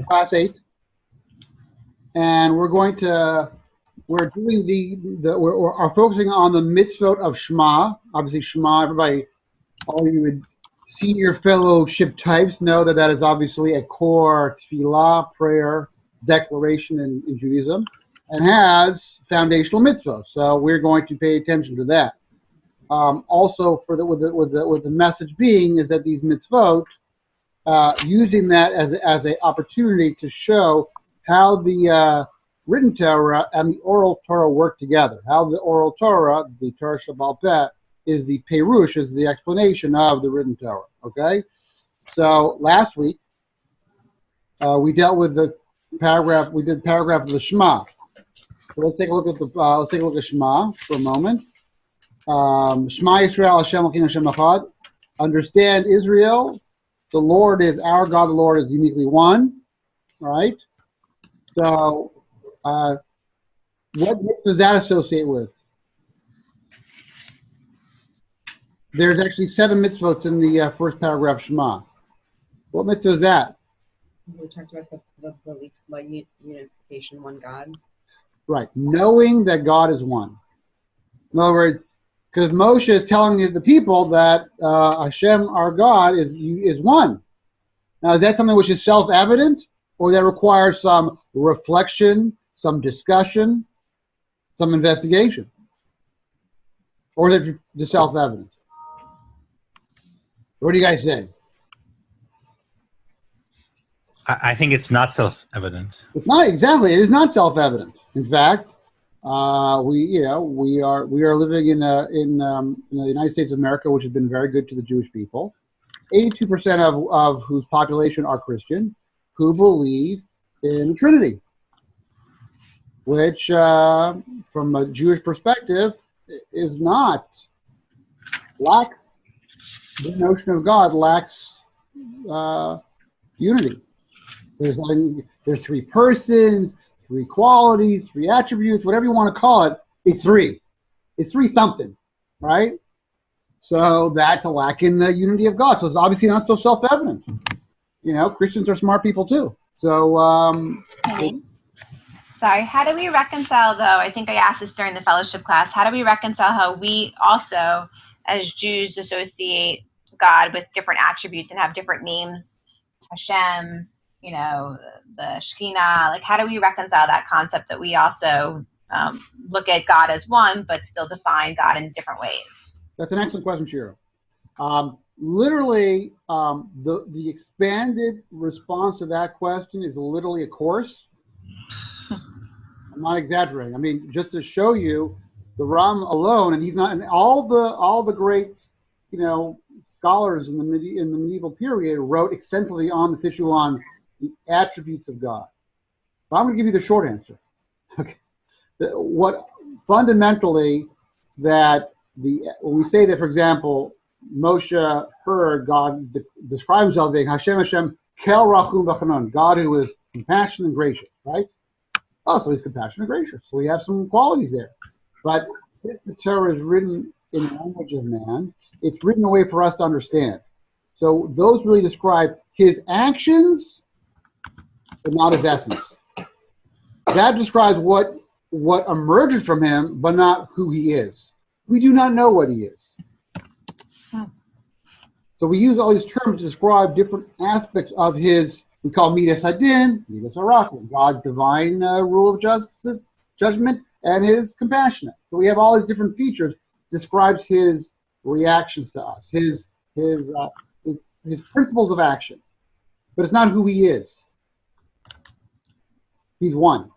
class 8, and we're doing we're focusing on the mitzvot of Shema. Obviously, Shema. Everybody, all you senior fellowship types know that is obviously a core tefillah prayer declaration in Judaism, and has foundational mitzvot. So we're going to pay attention to that. Also, with the message being is that these mitzvot, using that as an opportunity to show how the written Torah and the oral Torah work together. How the oral Torah, the Torah Shabbal Peh, is the perush, is the explanation of the written Torah. Okay, so last week we dealt with the paragraph. We did paragraph of the Shema. So let's take a look at Shema for a moment. Shema Yisrael Hashem Elokeinu Hashem Echad. Understand, Israel, the Lord is our God. The Lord is uniquely one. Right. So, what does that associate with? There's actually 7 mitzvot in the first paragraph of Shema. What mitzvah is that? We talked about the belief, unification, one God. Right, knowing that God is one. In other words, because Moshe is telling the people that Hashem, our God, is one. Now, is that something which is self-evident, or that requires some reflection, some discussion, some investigation? Or is it just self-evident? What do you guys say? I think it's not self-evident. It's not exactly. It is not self-evident. In fact, we are living in the United States of America, which has been very good to the Jewish people. 82% of whose population are Christian, who believe in the Trinity, which, from a Jewish perspective, lacks the notion of God, lacks unity. There's 3 persons, 3 qualities, 3 attributes, whatever you want to call it. It's 3. It's 3 something, right? So that's a lack in the unity of God. So it's obviously not so self-evident. Christians are smart people too. So, sorry, how do we reconcile, though? I think I asked this during the fellowship class. How do we reconcile how we also, as Jews, associate God with different attributes and have different names? Hashem, the Shekhinah. Like, how do we reconcile that concept that we also look at God as one, but still define God in different ways? That's an excellent question, Shira. Literally, the expanded response to that question is literally a course. I'm not exaggerating. I mean, just to show you, the Ram alone, and he's not, and all the great, scholars in the medieval period wrote extensively on this issue on the attributes of God. But I'm going to give you the short answer. Okay, what fundamentally when we say that, for example, Moshe heard God describe himself being Hashem Kel Rachum V'Chanan, God who is compassionate and gracious, right? Oh, so he's compassionate and gracious. So we have some qualities there. But if the Torah is written in the language of man, it's written a way for us to understand. So those really describe his actions, but not his essence. That describes what emerges from him, but not who he is. We do not know what he is. So we use all these terms to describe different aspects of his, we call Midas Hadin, Midas Harachim, God's divine rule of justice, judgment, and his compassionate. So we have all these different features, describes his reactions to us, his principles of action. But it's not who he is. He's one.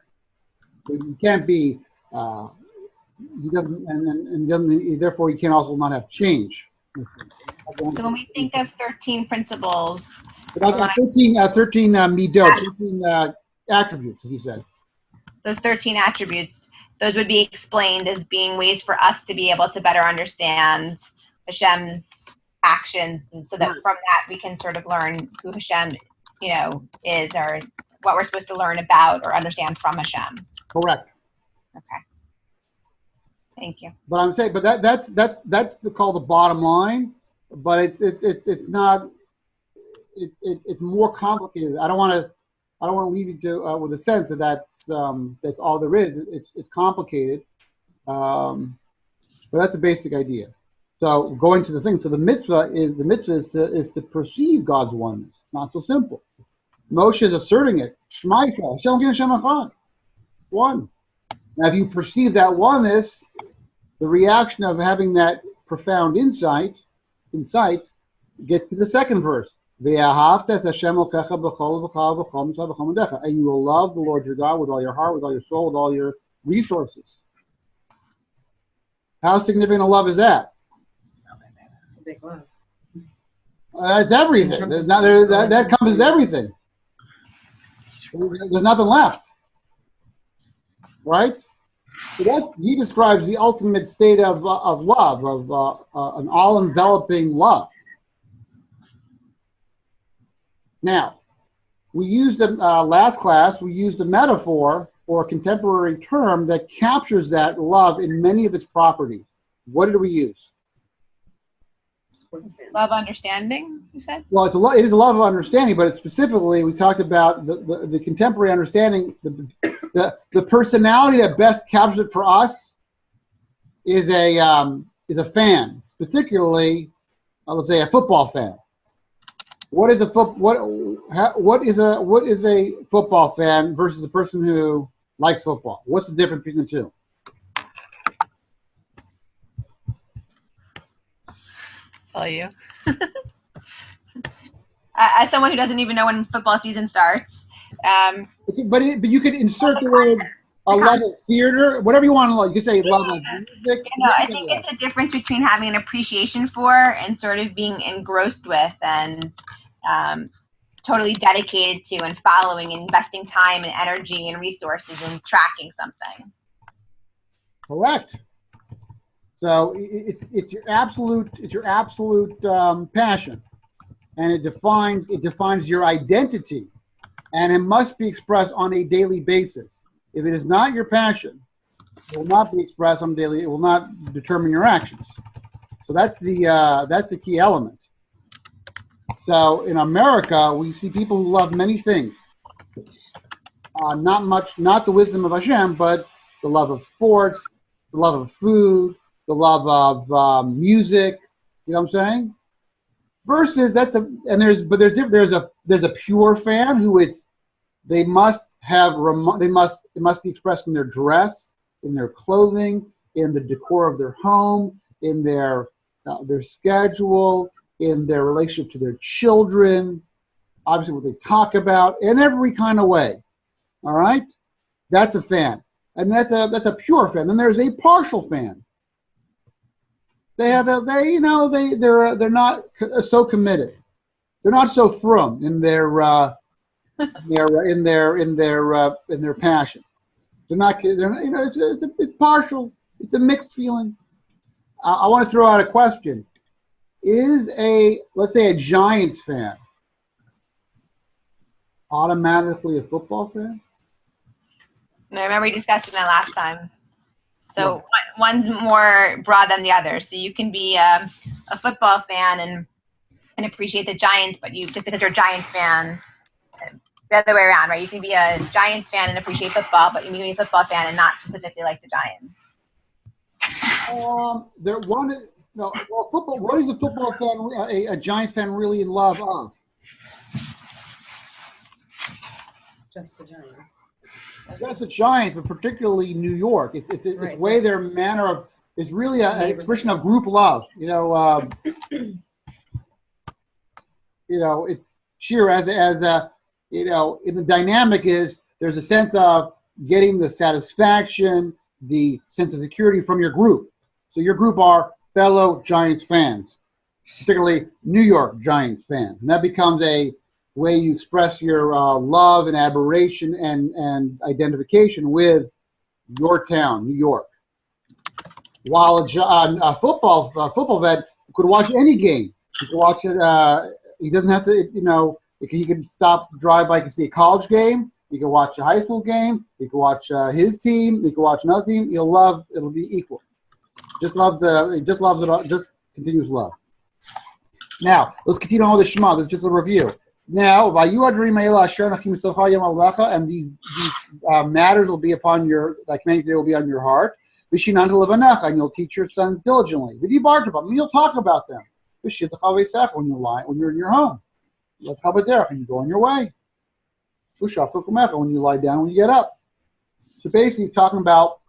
So he can't be, he doesn't, and doesn't, therefore he can also not have change. So when we think of 13 principles, 13 midot, 13 attributes, as you said. Those 13 attributes, those would be explained as being ways for us to be able to better understand Hashem's actions, and so that from that we can sort of learn who Hashem, is, or what we're supposed to learn about or understand from Hashem. Correct. Okay. Thank you. But I'm saying, but that's called the bottom line. But it's not. it's more complicated. I don't want to leave you to with a sense that that's all there is. It's complicated, but that's the basic idea. So going to the thing. So the mitzvah is to perceive God's oneness. Not so simple. Moshe is asserting it. Shema Yisrael, Hashem Elokeinu Hashem Echad. One. Now, if you perceive that oneness, the reaction of having that profound insights gets to the second verse. And you will love the Lord your God with all your heart, with all your soul, with all your resources. How significant a love is that? Big love. It's everything. That covers everything. There's nothing left. Right? So he describes the ultimate state of love, of an all-enveloping love. Now, we used last class, we used a metaphor or a contemporary term that captures that love in many of its properties. What did we use? Love understanding, you said? Well, it is a love of understanding, but specifically we talked about the contemporary understanding. The personality that best captures it for us is a fan, particularly let's say a football fan. What is a football fan versus a person who likes football? What's the difference between the two? Tell you. As someone who doesn't even know when football season starts. But you could insert the word a love of theater, whatever you want to love. You could say love of music. I think it's a difference between having an appreciation for and sort of being engrossed with and totally dedicated to and following and investing time and energy and resources in tracking something. Correct. So it's your absolute passion, and it defines your identity, and it must be expressed on a daily basis. If it is not your passion, it will not be expressed on daily. It will not determine your actions. So that's the key element. So in America, we see people who love many things. Not the wisdom of Hashem, but the love of sports, the love of food, the love of music. You know what I'm saying? Versus there's a pure fan who it must be expressed in their dress, in their clothing, in the decor of their home, in their schedule, in their relationship to their children, obviously what they talk about, in every kind of way. All right, that's a fan, and that's a pure fan. Then there's a partial fan. They're not so committed. They're not so frum in their passion. It's partial. It's a mixed feeling. I want to throw out a question. Is let's say a Giants fan automatically a football fan? I remember we discussed that last time. So one's more broad than the other. So you can be a football fan and appreciate the Giants, but just because you're a Giants fan, the other way around, right? You can be a Giants fan and appreciate football, but you can be a football fan and not specifically like the Giants. Football. What is a football fan, a Giant fan, really in love of? Just the Giants. That's the Giants, but particularly New York. It's right. Way their manner of it's really an expression of group love. It's sheer as in the dynamic is there's a sense of getting the satisfaction, the sense of security from your group. So your group are fellow Giants fans, particularly New York Giants fans, and that becomes a way you express your love and admiration and identification with your town, New York. While a football vet could watch any game. He could watch it. He doesn't have to, he could stop, drive by, he could see a college game. He could watch a high school game. He could watch his team. He could watch another team. It'll be equal. Just continuous love. Now, let's continue on with the Shema. This is just a review. Now, and these matters will be upon your, like many they will be on your heart. And you'll teach your sons diligently. And you'll talk about them. When you're in your home. And you go on your way. When you lie down, when you get up. So basically talking about,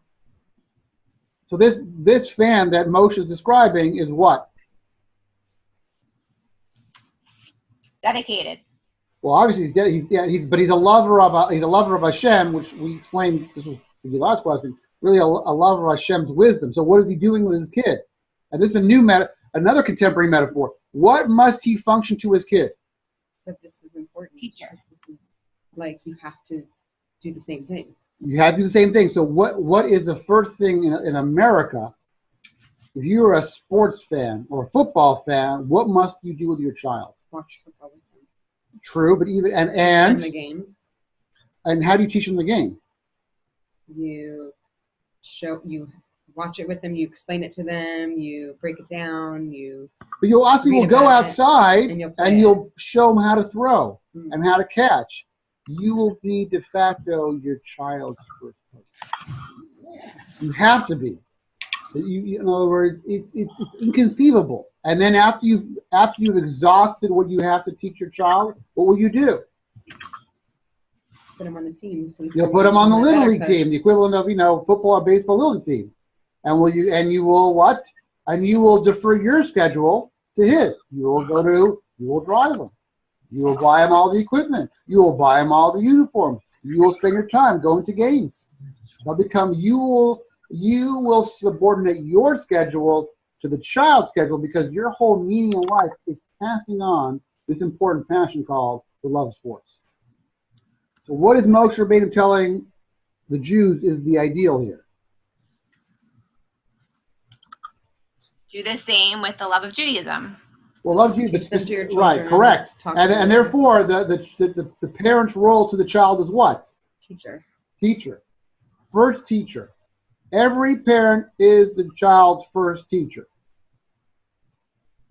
so this fan that Moshe is describing is what? Dedicated. Well, obviously but he's a lover of Hashem, which we explained. This was the last question. Really, a lover of Hashem's wisdom. So, what is he doing with his kid? And this is another contemporary metaphor. What must he function to his kid? But this is important. Teacher. Like you have to do the same thing. You have to do the same thing. So, what is the first thing in America? If you're a sports fan or a football fan, what must you do with your child? Watch football with them. True, but even and the game. And how do you teach them the game? You watch it with them. You explain it to them. You break it down. But you'll also go outside and you'll show them how to throw and how to catch. You will be de facto your child's first coach. You have to be. In other words, it's inconceivable. And then after you've exhausted what you have to teach your child, what will you do? Put them on the team. So you'll put them on the Little League team, the equivalent of football or baseball Little League team. And you will what? And you will defer your schedule to his. You will drive them. You will buy them all the equipment. You will buy them all the uniforms. You will spend your time going to games. You will subordinate your schedule to the child's schedule because your whole meaning in life is passing on this important passion called the love of sports. So what is Moshe Rabbeinu telling the Jews is the ideal here? Do the same with the love of Judaism. Well, love Judaism, Teach them to your children, right? Correct. And therefore, the parent's role to the child is what? Teacher. First teacher. Every parent is the child's first teacher.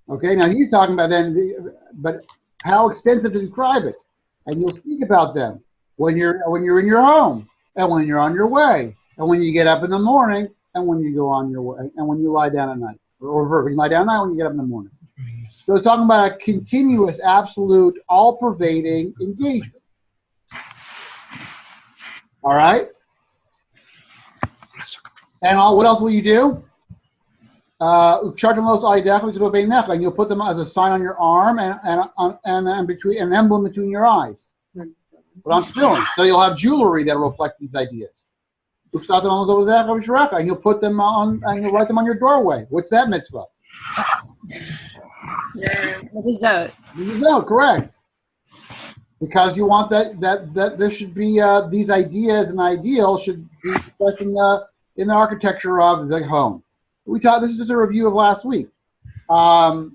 Okay, now he's talking about but how extensive to describe it, and you'll speak about them when you're in your home, and when you're on your way, and when you get up in the morning, and when you go on your way, and when you lie down at night, or when you lie down at night, when you get up in the morning. So it's talking about a continuous, absolute, all-pervading engagement. All right. And what else will you do? And you'll put them as a sign on your arm and between an emblem between your eyes. But I'm filling. So you'll have jewelry that will reflect these ideas. And you'll put them on, and you'll write them on your doorway. What's that mitzvah? No, correct. Because you want that there should be these ideas and ideals should be expressed in the architecture of the home. This is just a review of last week. Now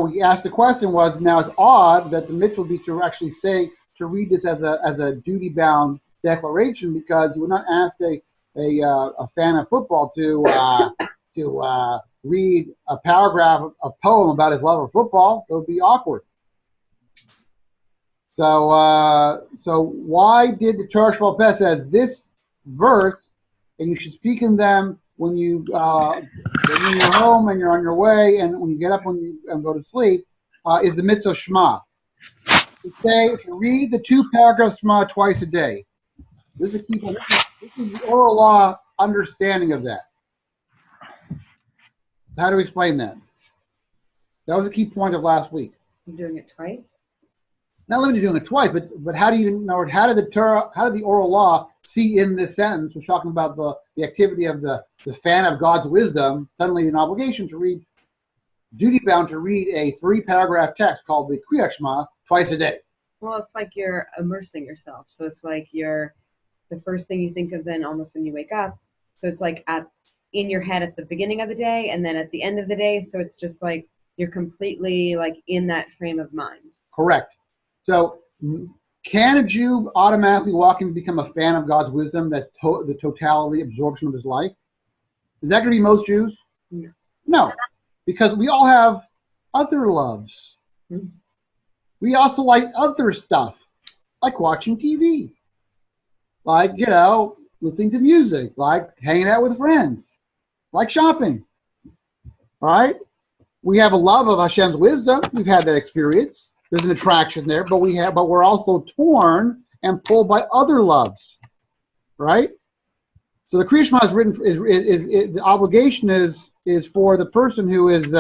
we asked the question now it's odd that the mitzvah would be to actually to read this as a duty bound declaration because you would not ask a fan of football to read a paragraph, a poem about his love of football. It would be awkward. So why did the Torah Sheba'al Peh says this verse, and you should speak in them when you're home and you're on your way, and when you get up and go to sleep, is the mitzvah Shema. To read the 2 paragraphs Shema twice a day. This is the oral law understanding of that. How do we explain that? That was a key point of last week. You're doing it twice? Not limited to doing it twice, but how do you know? How did the oral law see in this sentence? We're talking about the activity of the fan of God's wisdom. Suddenly, an obligation to read, duty bound to read a 3-paragraph text called the Kriyat Shema twice a day. Well, it's like you're immersing yourself. So it's like you're the first thing you think of then almost when you wake up. So it's like in your head at the beginning of the day and then at the end of the day. So it's just like you're completely like in that frame of mind. Correct. So can a Jew automatically walk in and become a fan of God's wisdom that's the totality absorption of his life? Is that going to be most Jews? No, because we all have other loves. We also like other stuff, like watching TV, like, listening to music, like hanging out with friends, like shopping, right? We have a love of Hashem's wisdom. We've had that experience. There's an attraction there, but we're also torn and pulled by other loves, right? So the Kriya Shema is written. The obligation is for the person who is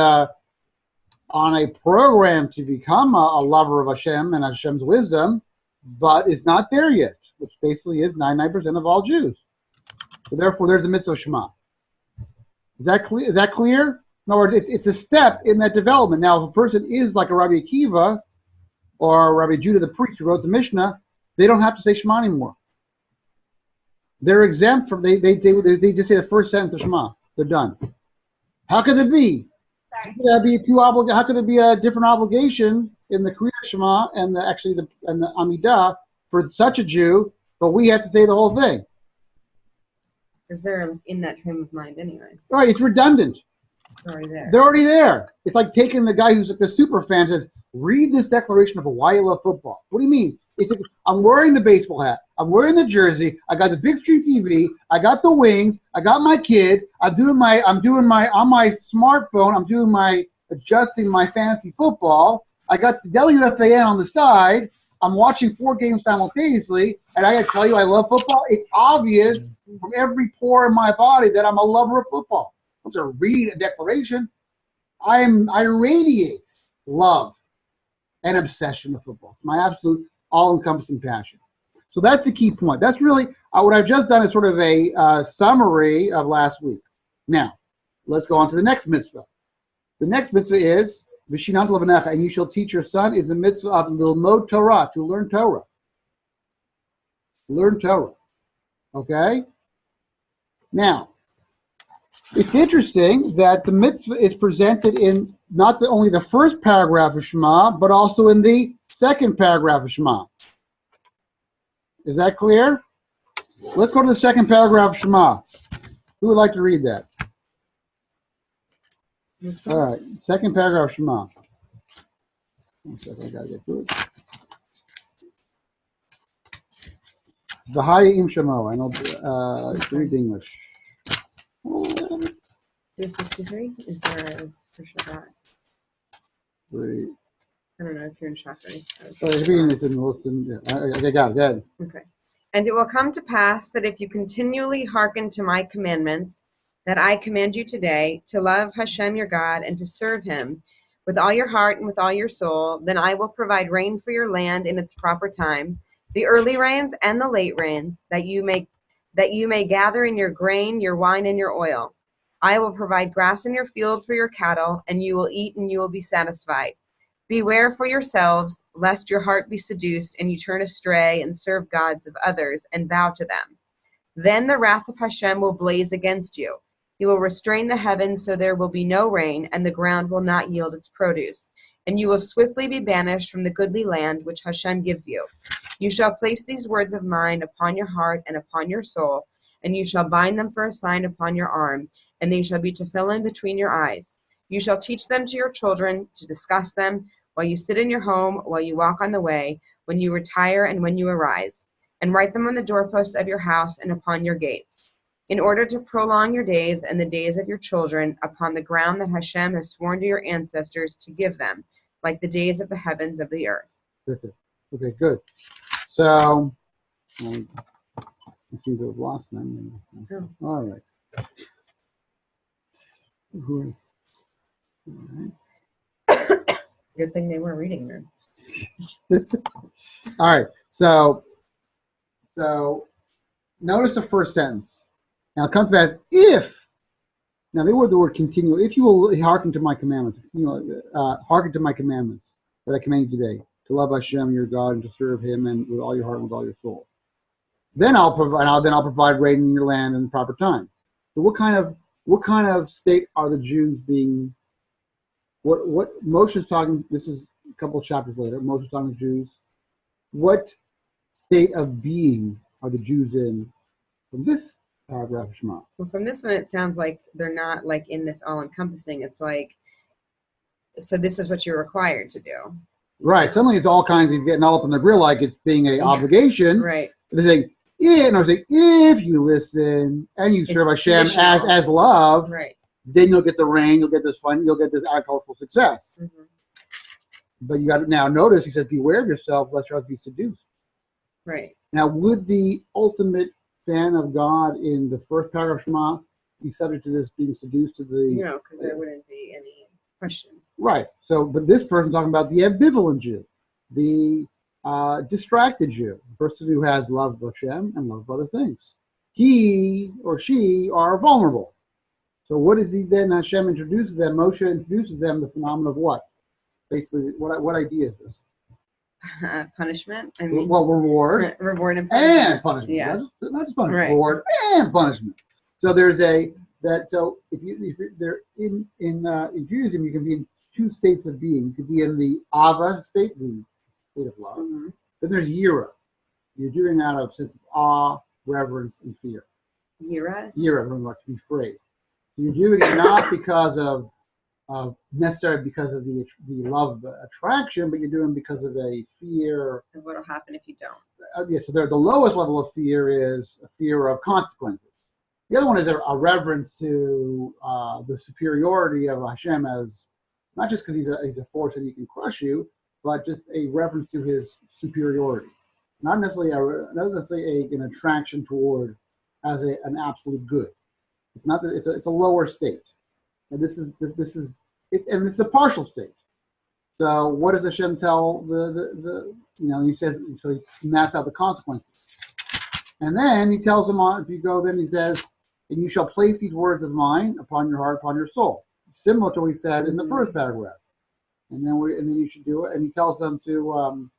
on a program to become a lover of Hashem and Hashem's wisdom, but is not there yet, which basically is 99% of all Jews. So therefore, there's a mitzvah Shema. Is that clear? In other words, it's a step in that development. Now, if a person is like a Rabbi Akiva or Rabbi Judah the priest who wrote the Mishnah, they don't have to say Shema anymore. They're exempt from. They just say the first sentence of Shema. They're done. How could it be? How could there be a different obligation in the Kriya Shema and the Amidah for such a Jew, but we have to say the whole thing? Because they're in that frame of mind anyway. Right, it's redundant. They're already there. They're already there. It's like taking the guy who's like the super fan says, read this declaration of why you love football. What do you mean? It's like, I'm wearing the baseball hat. I'm wearing the jersey. I got the big screen TV. I got the wings. I got my kid. I'm doing my on my smartphone. I'm adjusting my fantasy football. I got the WFAN on the side. I'm watching 4 games simultaneously, and I got to tell you, I love football. It's obvious from every pore in my body that I'm a lover of football. I don't have to read a declaration. I radiate love and obsession with football. My absolute all-encompassing passion. So that's the key point. That's really what I've just done is sort of a summary of last week. Now, let's go on to the next mitzvah. The next mitzvah is V'shinat levanecha, and you shall teach your son, is the mitzvah of lilmod Torah, to learn Torah. Learn Torah. Okay? Now, it's interesting that the mitzvah is presented in not only the first paragraph of Shema, but also in the second paragraph of Shema. Is that clear? Let's go to the second paragraph of Shema. Who would like to read that? All right, second paragraph of Shema. One second, I gotta get to it. V'haya im Shemo. I know read English. 363 is there for Shabbat. Three. I don't know if you're in Shachar. I got it. Okay. And it will come to pass that if you continually hearken to my commandments that I command you today, to love Hashem your God and to serve him with all your heart and with all your soul, then I will provide rain for your land in its proper time, the early rains and the late rains, that you may gather in your grain, your wine, and your oil. I will provide grass in your field for your cattle, and you will eat and you will be satisfied. Beware for yourselves, lest your heart be seduced, and you turn astray and serve gods of others and bow to them. Then the wrath of Hashem will blaze against you. He will restrain the heavens so there will be no rain, and the ground will not yield its produce. And you will swiftly be banished from the goodly land which Hashem gives you. You shall place these words of mine upon your heart and upon your soul, and you shall bind them for a sign upon your arm, and they shall be tefillin between your eyes. You shall teach them to your children, to discuss them, while you sit in your home, while you walk on the way, when you retire and when you arise, and write them on the doorposts of your house and upon your gates, in order to prolong your days and the days of your children upon the ground that Hashem has sworn to your ancestors to give them, like the days of the heavens of the earth. Okay, good. So, I seem to have lost them. Oh. All right. Who is? All right. Good thing they weren't reading there. All right. So notice the first sentence. Now it comes back if. Now they were the word continue. If you will hearken to my commandments, hearken to my commandments that I command you today, to love Hashem your God and to serve Him and with all your heart and with all your soul. Then I'll provide rain in your land in the proper time. So what kind of state are the Jews being? What Moshe's talking? This is a couple of chapters later. Moshe's talking to Jews. What state of being are the Jews in from this paragraph of Shema? Well, from this one, it sounds like they're not like in this all-encompassing. It's like, so this is what you're required to do. Right. Suddenly it's all kinds. He's getting all up in the grill like it's being an obligation. Right. They're saying, if you listen and you serve Hashem as love, Right. then you'll get the rain, you'll get this fun, you'll get this agricultural success. Mm-hmm. But you got to now notice, he says, beware of yourself lest you be seduced. Right. Now, would the ultimate fan of God in the first paragraph of Shema be subject to this being seduced to the... No, because there wouldn't be any question. Right. So, but this person talking about the ambivalent Jew, the distracted Jew, the person who has love of Hashem and love of other things. He or she are vulnerable. So what is he then? Hashem introduces them, Moshe introduces them the phenomenon of what? Basically, what idea is this? Punishment? Reward. Reward and punishment. Yeah. Not just punishment. Right. Reward and punishment. So there's so if they're in Judaism, you can be in two states of being. You could be in the Ava state, the state of love. Mm-hmm. Then there's Yira. You're doing out of sense of awe, reverence, and fear. Yira, to be afraid. You're doing it not because of necessarily because of the love of attraction, but you're doing it because of a fear. And what'll happen if you don't? So the lowest level of fear is a fear of consequences. The other one is a reverence to the superiority of Hashem as not just because he's a force and he can crush you, but just a reference to his superiority. Not necessarily an attraction toward as an absolute good. It's not that it's a lower state, and this is it's a partial state. So what does Hashem tell he says, so he maps out the consequences, and then he tells them if you go, then he says, and you shall place these words of mine upon your heart, upon your soul, similar to what he said in the first paragraph, and then you should do it, and he tells them to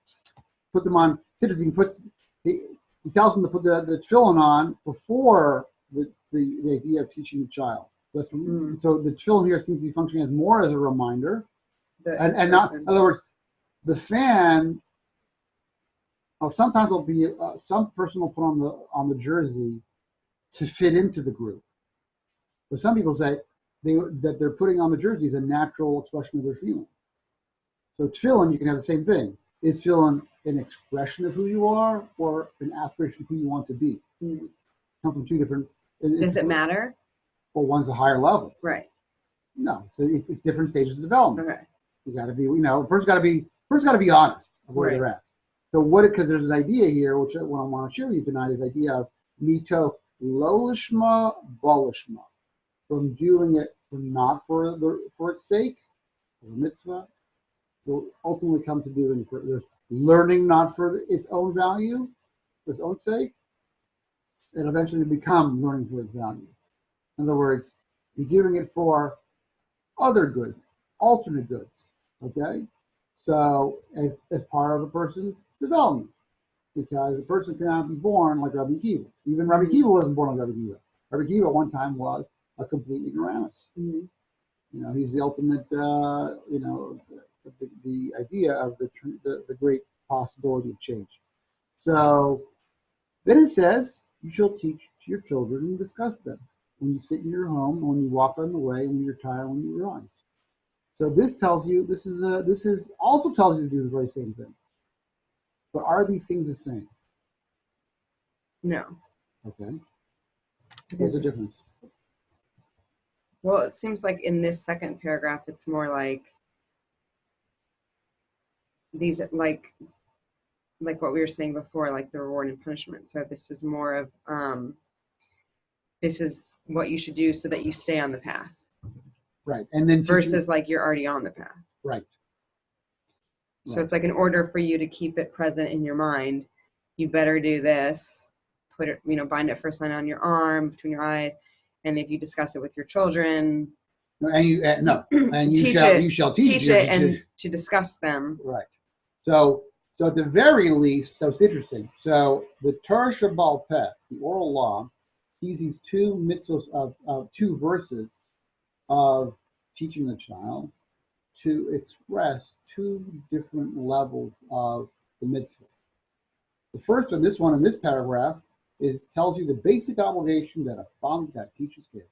put them on. He tells them to put the tefillin on before the idea of teaching the child. So the tefillin here seems to be functioning as more as a reminder, and not. In other words, the fan. Sometimes it'll be some person will put on the jersey to fit into the group, but some people say that they're putting on the jersey is a natural expression of their feeling. So tefillin, you can have the same thing. Is tefillin an expression of who you are or an aspiration of who you want to be? Mm-hmm. Come from two different. Does it matter? Well, one's a higher level. Right. No, so it's different stages of development. Okay. You got to be, a person's got to be honest of where they're at. So because there's an idea here, which what I want to show you tonight is the idea of mito lo lishma ba lishma, from doing it not for its sake, for the mitzvah, will ultimately come to doing there's learning not for its own value, for its own sake, and eventually become learning for its value. In other words, you're doing it for other goods, alternate goods, okay? So as part of a person's development, because a person cannot be born like Rabbi Akiva. Even Rabbi Akiva wasn't born like Rabbi Akiva. Rabbi Akiva at one time was a complete ignoramus. Mm-hmm. He's the ultimate, the idea of the great possibility of change. So then it says, you shall teach to your children and discuss them when you sit in your home, when you walk on the way, when you're tired, when you rise. So this tells you, this is also tells you to do the very same thing. But are these things the same? No. Okay. What's the difference? Well, it seems like in this second paragraph, it's more like these, like what we were saying before, like the reward and punishment. So this is more of, this is what you should do so that you stay on the path. Right. And then versus like you're already on the path. Right. So it's like in order for you to keep it present in your mind, you better do this, put it, bind it first line on your arm, between your eyes. And if you discuss it with your children, you shall teach it and to discuss them. Right. So at the very least, so it's interesting. So the Torah Shabbal Peh, the oral law, sees these two mitzvahs of two verses of teaching the child to express two different levels of the mitzvah. The first one, this one in this paragraph, tells you the basic obligation that a father that teaches kids.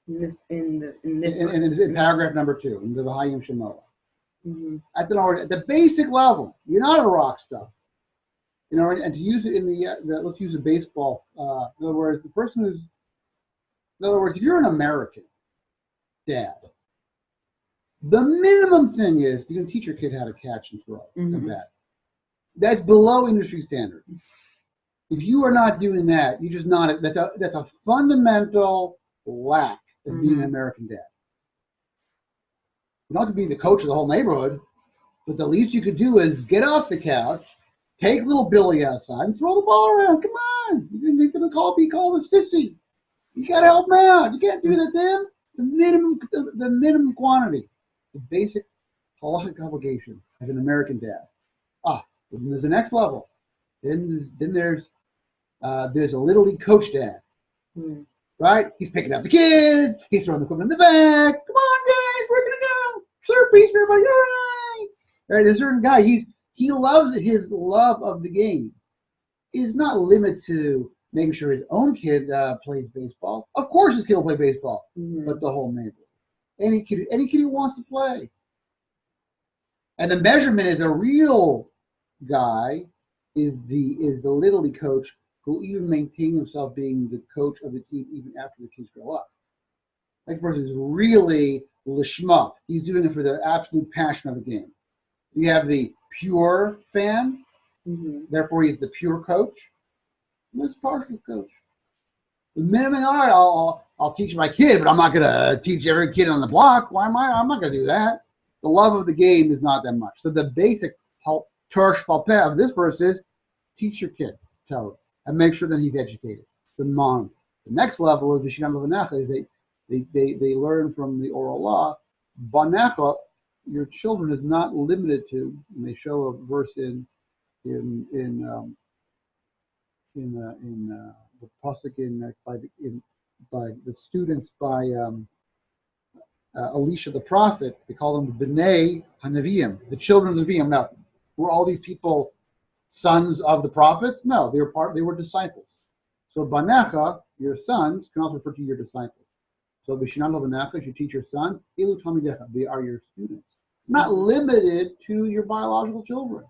In paragraph paragraph number 2, in the V'hayim Shemoah. Mm-hmm. At the basic level. You're not a rock star. You know, and to use it in let's use a baseball. In other words, if you're an American dad, the minimum thing is you can teach your kid how to catch and throw and bat. That's below industry standard. If you are not doing that, you're just not. That's a fundamental lack of being an American dad. You don't have to be the coach of the whole neighborhood, but the least you could do is get off the couch, take little Billy outside, and throw the ball around. Come on, he's going to be called a sissy. You got to help him out. You can't do that to him. The minimum quantity, the basic halachic obligation as an American dad. Then there's the next level. Then there's a little league coach dad, right? He's picking up the kids. He's throwing the equipment in the back. Come on, guys, we're gonna go. Serve peace for everybody. All right, there's a certain guy. He loves his love of the game. Is not limited to making sure his own kid plays baseball. Of course, his kid will play baseball, but the whole neighborhood, any kid who wants to play. And the measurement is a real guy is the little league coach who will even maintain himself being the coach of the team even after the kids grow up. That person is really lishma. He's doing it for the absolute passion of the game. You have the pure fan, therefore he's the pure coach. And this partial coach. The minimum, all right, I'll teach my kid, but I'm not gonna teach every kid on the block. Why am I? I'm not gonna do that. The love of the game is not that much. So the basic Torah shvalpeh of this verse is teach your kid Torah and make sure that he's educated. The next level of Vishinam Levanecha is they learn from the oral law. Banecha, your children is not limited to. And they show a verse in the pasuk by the students by Elisha the prophet. They call them the Bnei Hanavim, the children of the Nevi'im. Now, were all these people sons of the prophets? No, they were disciples. So Banecha, your sons, can also refer to your disciples. So B'shinan Levanecha, you teach your sons, Ilu Talmidecha, they are your students. Not limited to your biological children.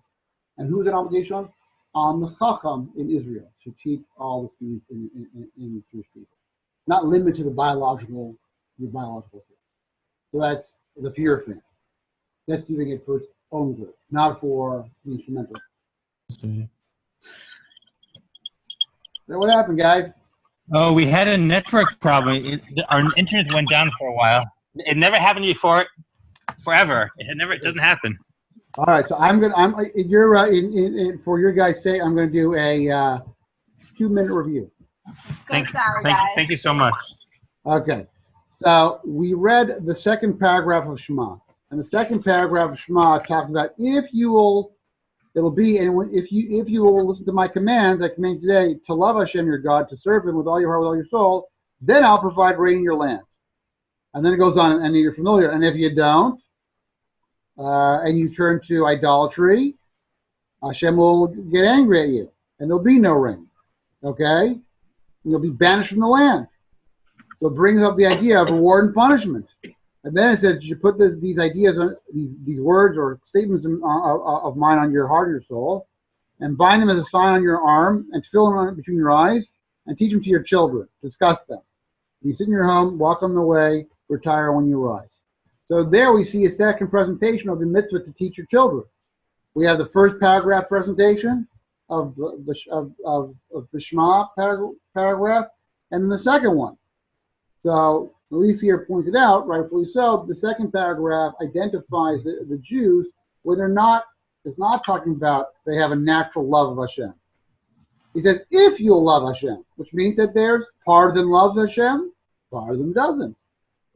And who's that obligation on? On the Chacham in Israel to teach all the students in Jewish people. Not limited to your biological kids. So that's the pure thing. That's doing it for its own good, not for the instrumental. So what happened, guys? Oh, we had a network problem. Our internet went down for a while. It never happened before, forever. It doesn't happen. All right, so for your guys' sake, I'm going to do a 2-minute review. Thank you so much. Okay, so we read the second paragraph of Shema, and the second paragraph of Shema talks about if you will listen to my commands, I command you today to love Hashem your God, to serve Him with all your heart, with all your soul, then I'll provide rain in your land. And then it goes on, and you're familiar. And if you don't, and you turn to idolatry, Hashem will get angry at you, and there'll be no rain. Okay? And you'll be banished from the land. So it brings up the idea of reward and punishment. And then it says you put these ideas, these words or statements of mine on your heart, your soul, and bind them as a sign on your arm, and fill them between your eyes, and teach them to your children. Discuss them. You sit in your home, walk on the way, retire when you rise. So there we see a second presentation of the mitzvah to teach your children. We have the first paragraph presentation of the Shema paragraph, and then the second one. So Elise here pointed out, rightfully so, the second paragraph identifies the Jews where it's not talking about they have a natural love of Hashem. He says, if you'll love Hashem, which means that there's part of them loves Hashem, part of them doesn't.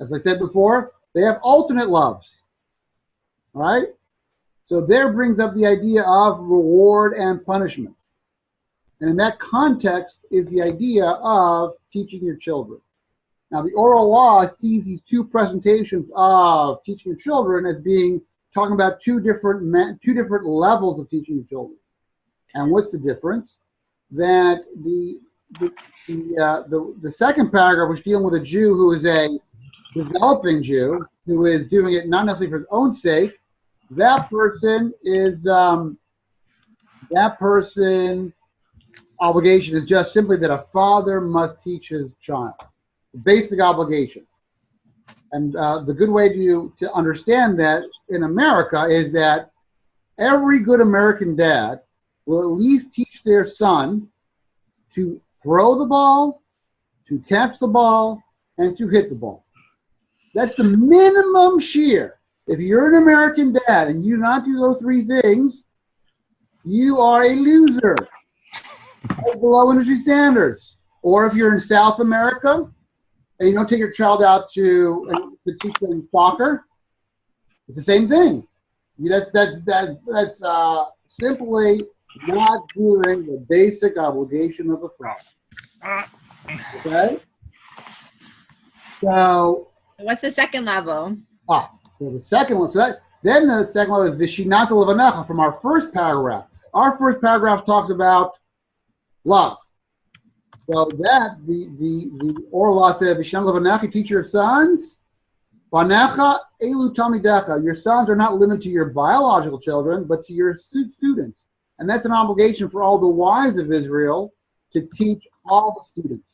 As I said before, they have alternate loves. All right? So there brings up the idea of reward and punishment. And in that context is the idea of teaching your children. Now, the oral law sees these two presentations of teaching your children as being talking about two different levels of teaching your children. And what's the difference? That the second paragraph was dealing with a Jew who is a developing Jew who is doing it not necessarily for his own sake, that person is that person obligation is just simply that a father must teach his child. Basic obligation. And the good way to understand that in America is that every good American dad will at least teach their son to throw the ball, to catch the ball, and to hit the ball. That's the minimum shear. If you're an American dad and you do not do those three things, you are a loser. Below industry standards. Or if you're in South America and you don't take your child out to teach them soccer, it's the same thing. That's simply not doing the basic obligation of a father. Okay? So what's the second level? so the second one. Then the second level is Vishinata Levanecha from our first paragraph. Our first paragraph talks about love. So that the oral law said Vishinata Levanecha, teach your sons. Vanecha elu tamidecha. Your sons are not limited to your biological children, but to your students. And that's an obligation for all the wise of Israel to teach all the students.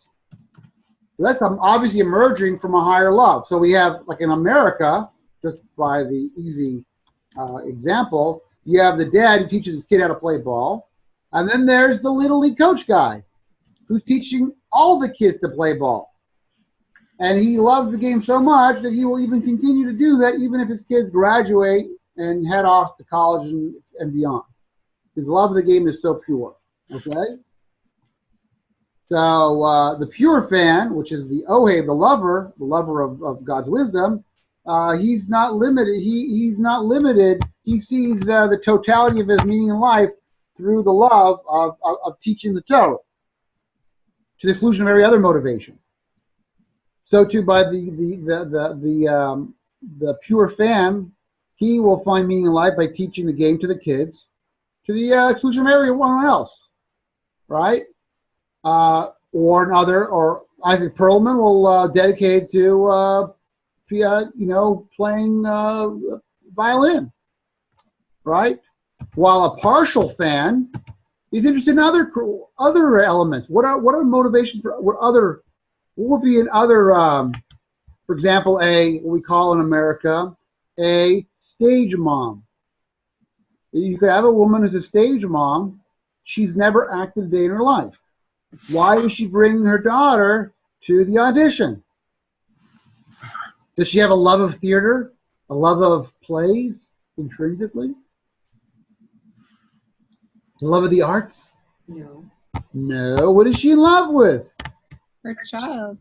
That's obviously emerging from a higher love. So we have, like in America, just by the easy example, you have the dad who teaches his kid how to play ball. And then there's the Little League coach guy who's teaching all the kids to play ball. And he loves the game so much that he will even continue to do that even if his kids graduate and head off to college and beyond. His love of the game is so pure. Okay? So the pure fan, which is the Ohev, the lover of God's wisdom, he's not limited. He's not limited. He sees the totality of his meaning in life through the love of teaching the Torah, to the exclusion of every other motivation. So too, by the pure fan, he will find meaning in life by teaching the game to the kids, to the exclusion of everyone else, right? Or Isaac Perlman will dedicate to playing violin, right? While a partial fan is interested in other elements. What are motivations for what would be in other? For example, what we call in America a stage mom. You could have a woman who's a stage mom. She's never acted a day in her life. Why is she bringing her daughter to the audition? Does she have a love of theater, a love of plays intrinsically? A love of the arts? No. What is she in love with? Her child.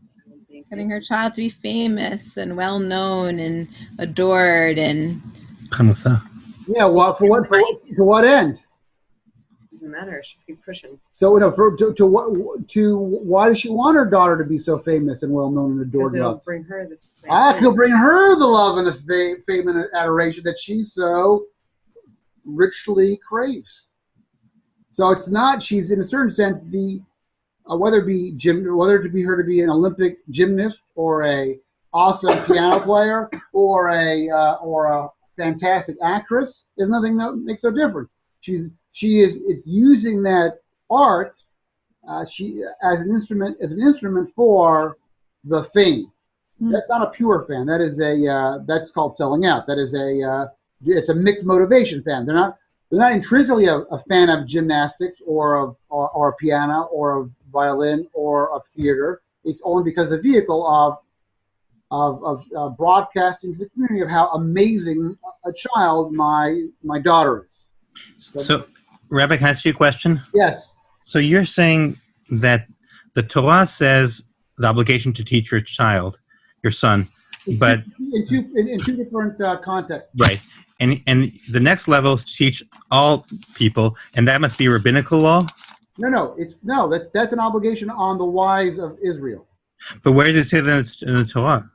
Getting her child to be famous and well known and adored and. Yeah. Well, to what end? Doesn't matter. She keep pushing. So, why does she want her daughter to be so famous and well known and adored? Because it'll bring her this. It'll bring her the love and the fame and adoration that she so richly craves. So it's not. She's in a certain sense whether it be her to be an Olympic gymnast or a awesome piano player or a fantastic actress. There's nothing that makes no difference. She is using that art as an instrument for the fame. That's not a pure fan. That is that's called selling out. That is it's a mixed motivation fan. They're not intrinsically a fan of gymnastics or of piano or of violin or of theater. It's only because the vehicle of broadcasting to the community of how amazing a child my daughter is. So, Rabbi, can I ask you a question? Yes. So you're saying that the Torah says the obligation to teach your child, your son, but in two different contexts. Right, and the next level is to teach all people, and that must be rabbinical law. No, that's an obligation on the wise of Israel. But where does it say that in the Torah?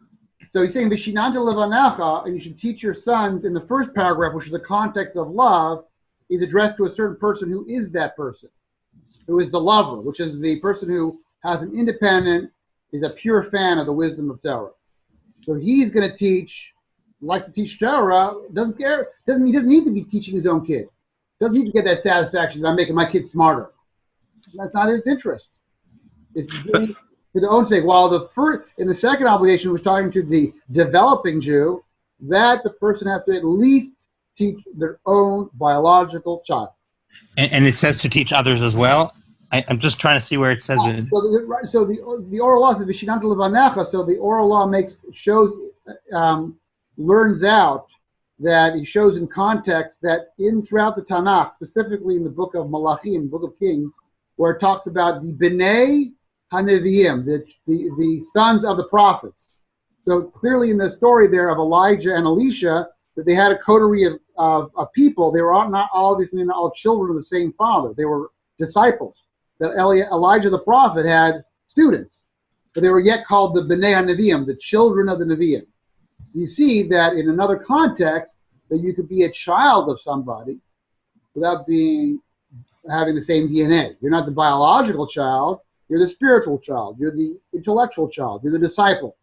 So he's saying Vishinanta Levanecha, and you should teach your sons in the first paragraph, which is the context of love, is addressed to a certain person who is that person, who is the lover, which is the person who has an independent, is a pure fan of the wisdom of Torah. So he's going to teach likes to teach Torah doesn't care. He doesn't need to be teaching his own kid. Doesn't need to get that satisfaction that I'm making my kids smarter. That's not his interest. It's doing for their own sake. While in the second obligation was talking to the developing Jew, that the person has to at least teach their own biological child. And it says to teach others as well. I'm just trying to see where it says it. So the oral law says Vishinanta Levanecha. So the oral law learns out that he shows in context that throughout the Tanakh, specifically in the book of Malachim, book of Kings, where it talks about the B'nai HaNeviim, the sons of the prophets. So clearly in the story there of Elijah and Elisha, that they had a coterie of people. They were not obviously not all children of the same father. They were disciples. That Elijah the prophet had students, but they were yet called the B'nai HaNeviim, the children of the Nevi'im. You see that in another context, that you could be a child of somebody without having the same DNA. You're not the biological child, you're the spiritual child, you're the intellectual child, you're the disciple.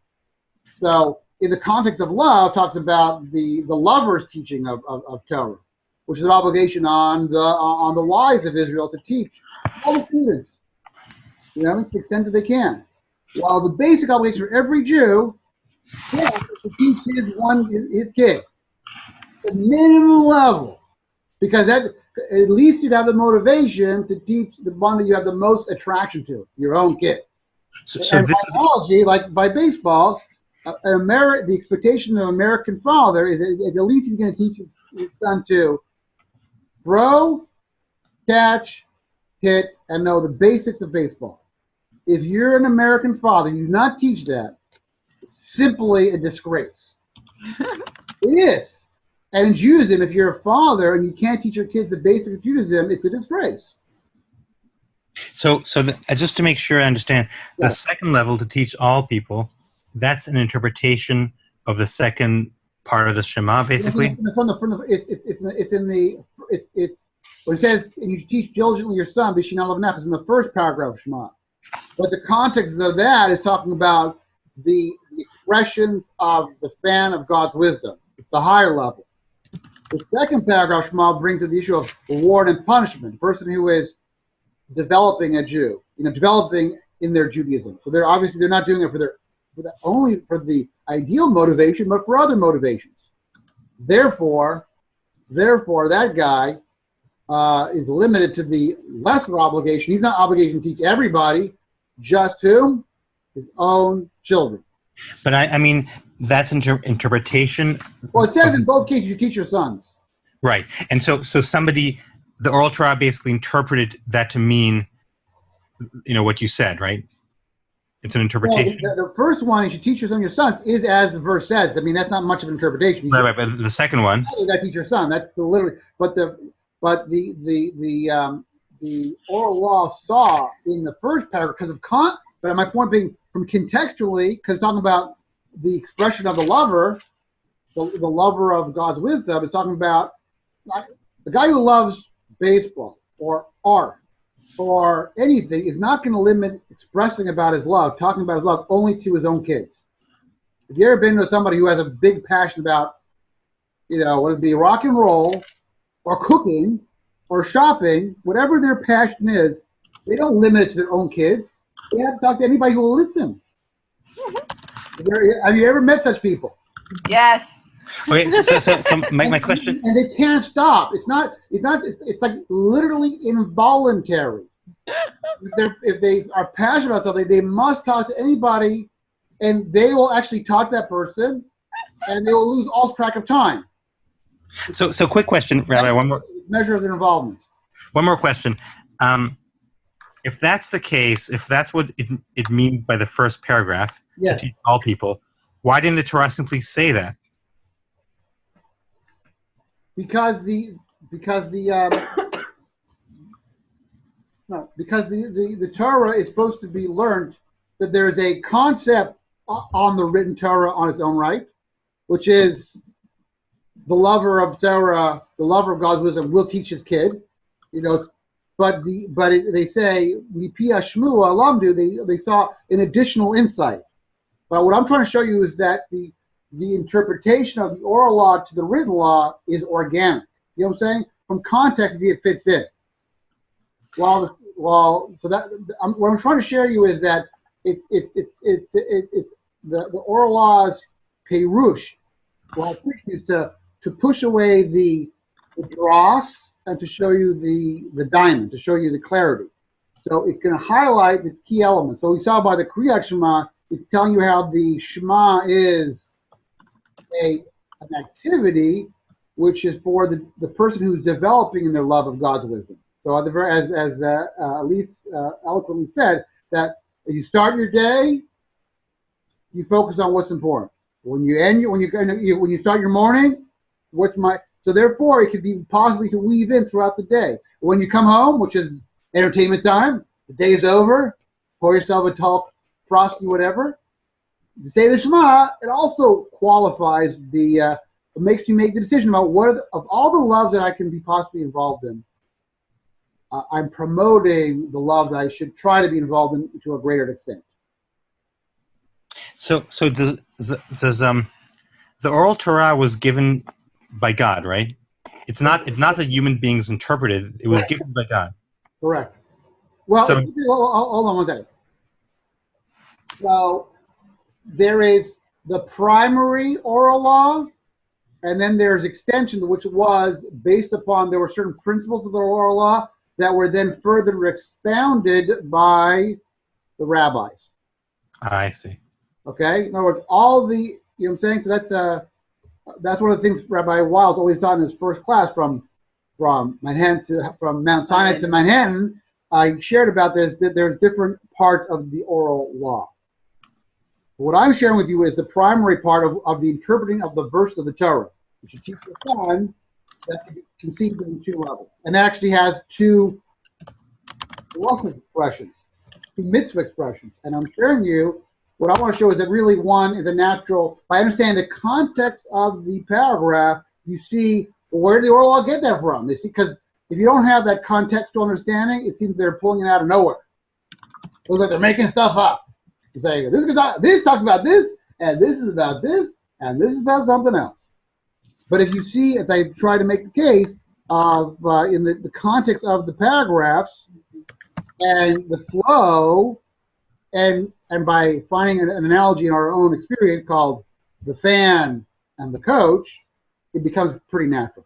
So in the context of love, talks about the lover's teaching of Torah, which is an obligation on the wives of Israel to teach all the students, to the extent that they can. While the basic obligation for every Jew is to teach his kid, the minimum level, because that at least you'd have the motivation to teach the one that you have the most attraction to, your own kid. So and this biology, like by baseball, the expectation of an American father is that at least he's going to teach his son to throw, catch, hit, and know the basics of baseball. If you're an American father, you do not teach that, it's simply a disgrace. It is. And in Judaism, if you're a father and you can't teach your kids the basics of Judaism, it's a disgrace. So just to make sure I understand, the second level to teach all people, that's an interpretation of the second part of the Shema, basically. It's when it says, and you teach diligently your son, B'Shinah Levanecha, it's in the first paragraph of Shema. But the context of that is talking about the expressions of the fan of God's wisdom. It's the higher level. The second paragraph of Shema brings up the issue of reward and punishment. The person who is developing a Jew, developing in their Judaism. So they're not doing it only for the ideal motivation, but for other motivations. Therefore, that guy is limited to the lesser obligation. He's not obligated to teach everybody, just to his own children. But I mean, that's interpretation. Well, it says in both cases you teach your sons. Right. And so the oral Torah basically interpreted that to mean, what you said, right? It's an interpretation. Well, the first one, you should teach your sons, is as the verse says. I mean, that's not much of an interpretation. Right, but the second one. You got to teach your son. That's literally. But the oral law saw in the first paragraph because of but my point being from contextually, because talking about the expression of the lover, the lover of God's wisdom, is talking about the guy who loves baseball or art or anything is not going to limit expressing about his love, talking about his love only to his own kids. If you ever been to somebody who has a big passion about, whether it be rock and roll or cooking or shopping, whatever their passion is, they don't limit it to their own kids. They have to talk to anybody who will listen. Have you ever met such people? Yes. Okay, so my question. And they can't stop. It's like literally involuntary. If they are passionate about something, they must talk to anybody, and they will actually talk to that person, and they will lose all track of time. So quick question, Rabbi. One more measure of their involvement. One more question. If that's the case, if that's what it means by the first paragraph, to teach all people, why didn't the Torah simply say that? Because the Torah is supposed to be learned, that there is a concept on the written Torah on its own right, which is the lover of Torah, the lover of God's wisdom will teach his kid, but they say Mipia Shmua Lamdu, they saw an additional insight. But what I'm trying to show you is that the the interpretation of the oral law to the written law is organic. You know what I'm saying? From context, it fits in. What I'm trying to share you is that it's the oral law's perush, is to push away the dross and to show you the diamond, to show you the clarity. So it can highlight the key elements. So we saw by the Kriyat Shema, it's telling you how the Shema is an activity which is for the person who's developing in their love of God's wisdom. So as Elise eloquently said, that you start your day, you focus on what's important. When you start your morning, so therefore it could be possibly to weave in throughout the day. When you come home, which is entertainment time, the day is over, pour yourself a tall frosty whatever. To say the Shema, it also qualifies it makes you make the decision about of all the loves that I can be possibly involved in. I'm promoting the love that I should try to be involved in to a greater extent. So the oral Torah was given by God, right? It's not that human beings interpreted. It was given by God. Correct. Well, hold on one second. So there is the primary oral law, and then there's extension, which was based upon there were certain principles of the oral law that were then further expounded by the rabbis. I see. Okay? In other words, you know what I'm saying? So that's one of the things Rabbi Wild always taught in his first class from Mount Sinai to Manhattan. I shared about this, that there's different parts of the oral law. What I'm sharing with you is the primary part of the interpreting of the verse of the Torah, which you teach your son that can be conceived in two levels. And that actually has two halachic expressions, two mitzvah expressions. And I'm sharing you, what I want to show is that really one is a natural, by understanding the context of the paragraph, you see, well, where did the oral law get that from? You see, because if you don't have that contextual understanding, it seems they're pulling it out of nowhere. It looks like they're making stuff up. You're saying, this talks about this, and this is about this, and this is about something else. But if you see, as I try to make the case, of in the context of the paragraphs and the flow, and by finding an analogy in our own experience called the fan and the coach, it becomes pretty natural.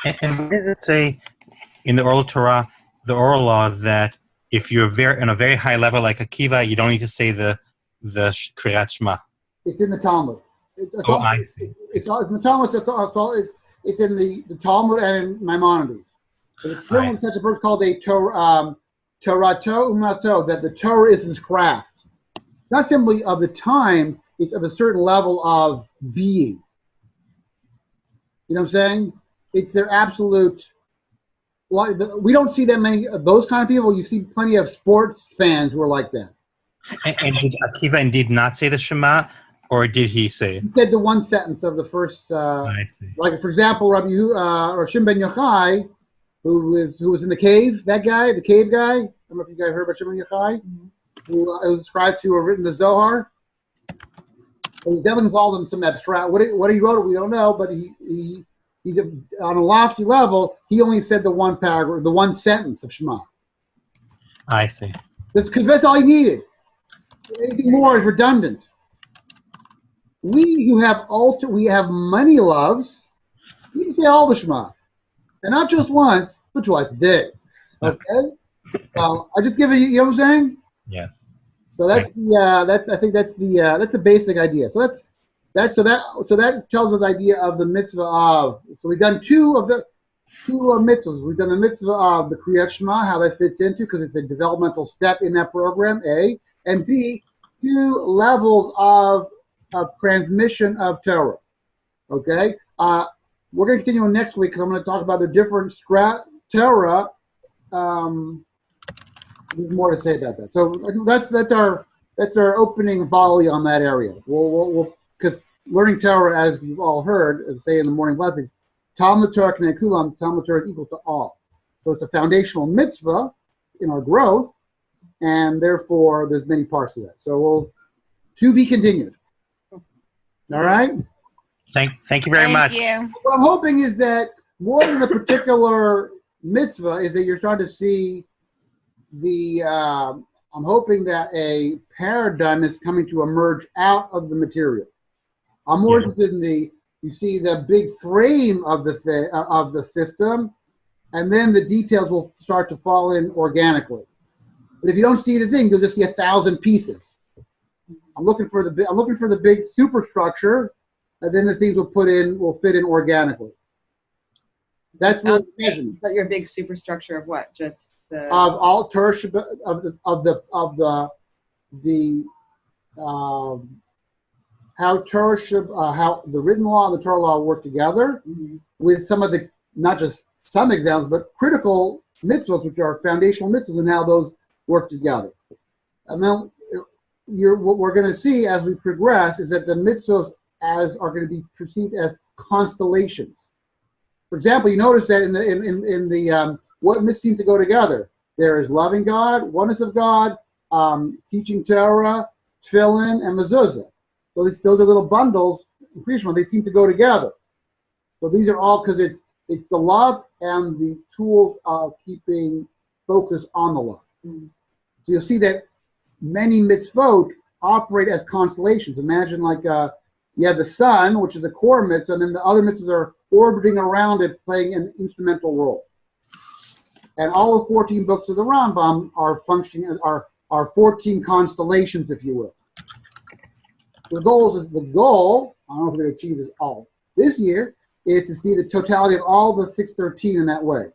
And what does it say in the oral Torah, the oral law, that if you're on a very high level like Akiva, you don't need to say the Kriyat Shema? It's in the Talmud. I see. It's in the Talmud. It's in the Talmud and in Maimonides. It's still such a verse called a Torato Umato, that the Torah is his craft. Not simply of the time, it's of a certain level of being. You know what I'm saying? It's their absolute. We don't see that many of those kind of people. You see plenty of sports fans who are like that. And did Akiva indeed not say the Shema, or did he say it? He said the one sentence of the first. I see. Like, for example, or Shimon ben Yochai, who was in the cave. That guy, the cave guy. I don't know if you guys heard about Shimon ben Yochai, who was described to have written the Zohar. He definitely involved in some abstract. What he wrote, we don't know, but he on a lofty level, he only said the one paragraph, the one sentence of Shema. I see. Because that's all he needed. Anything more is redundant. We who have we have many loves, we can say all the Shema, and not just once, but twice a day. Okay. So I just give it. You know what I'm saying? Yes. So that's I think that's the basic idea. So that tells us the idea of the mitzvah of. So we've done two mitzvahs. We've done the mitzvah of the Kriyat Shema, how that fits into, because it's a developmental step in that program. A, and B, two levels of transmission of Torah. Okay, we're going to continue on next week because I'm going to talk about the different Torah. There's more to say about that. So that's our opening volley on that area. We'll because learning Torah, as you've all heard, say in the morning blessings, Talmud Torah K'nei Kulam, Talmud Torah is equal to all. So it's a foundational mitzvah in our growth, and therefore there's many parts of that. So to be continued. All right? Thank you very much. Thank you. What I'm hoping is that more than the particular mitzvah is that you're starting to see the, I'm hoping that a paradigm is coming to emerge out of the material. I'm more interested in you see the big frame of the system, and then the details will start to fall in organically. But if you don't see the thing, you'll just see 1,000 pieces. I'm looking for the big superstructure, and then the things will fit in organically. That's really the measurement. But your big superstructure of what? Just the Of all Torah how the written law and the Torah law work together with some of the, not just some examples, but critical mitzvahs, which are foundational mitzvahs, and how those work together. And then what we're going to see as we progress is that the mitzvahs are going to be perceived as constellations. For example, you notice that in the what mitzvahs seem to go together. There is loving God, oneness of God, teaching Torah, tefillin, and mezuzah. So those are little bundles. They seem to go together. So these are all because it's the love and the tools of keeping focus on the love. So you'll see that many mitzvot operate as constellations. Imagine like you have the sun, which is a core mitzvah, and then the other mitzvahs are orbiting around it, playing an instrumental role. And all the 14 books of the Rambam are functioning, are 14 constellations, if you will. The goal, I don't know if we're going to achieve this all this year, is to see the totality of all the 613 in that way.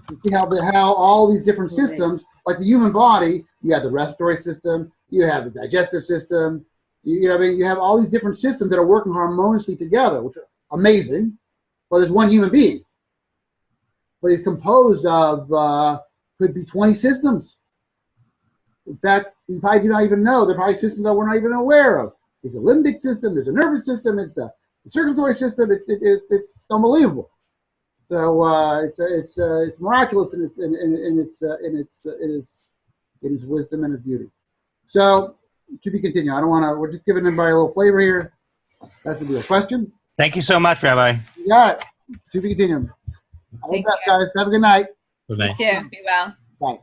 You see how all these different systems, like the human body, you have the respiratory system, you have the digestive system, you have all these different systems that are working harmoniously together, which are amazing. Well, there's one human being, but he's composed of could be 20 systems. In fact, we probably do not even know. There are probably systems that we're not even aware of. There's a limbic system. There's a nervous system. It's a circulatory system. It's unbelievable. So it's miraculous in its wisdom and its beauty. So to be continued. I don't want to. We're just giving everybody a little flavor here. That's the deal. Question. Thank you so much, Rabbi. You got it. To be continued. All the best, guys. Have a good night. Good night. You too. Be well. Bye.